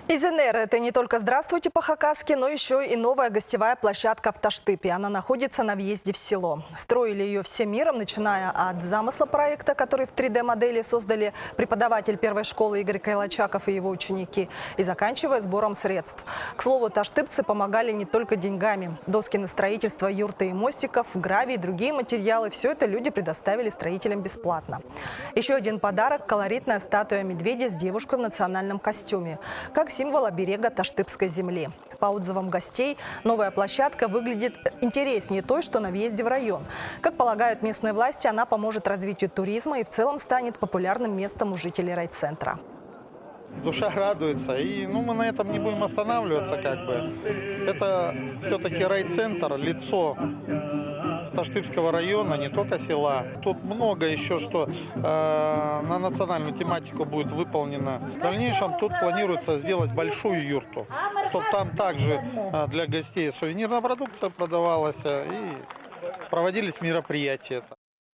ИЗНР – это не только «Здравствуйте» по-хакасски, но еще и новая гостевая площадка в Таштыпе. Она находится на въезде в село. Строили ее всем миром, начиная от замысла проекта, который в 3D-модели создали преподаватель первой школы Игорь Кайлачаков и его ученики, и заканчивая сбором средств. К слову, таштыпцы помогали не только деньгами. Доски на строительство юрты и мостиков, гравий и другие материалы – все это люди предоставили строителям бесплатно. Еще один подарок – колоритная статуя медведя с девушкой в национальном костюме, как символ оберега таштыпской земли. По отзывам гостей, новая площадка выглядит интереснее той, что на въезде в район. Как полагают местные власти, она поможет развитию туризма и в целом станет популярным местом у жителей райцентра. Душа радуется, и мы на этом не будем останавливаться, Это все-таки райцентр, лицо Таштыпского района, не только села. Тут много еще, что на национальную тематику будет выполнено. В дальнейшем тут планируется сделать большую юрту, чтобы там также для гостей сувенирная продукция продавалась и проводились мероприятия.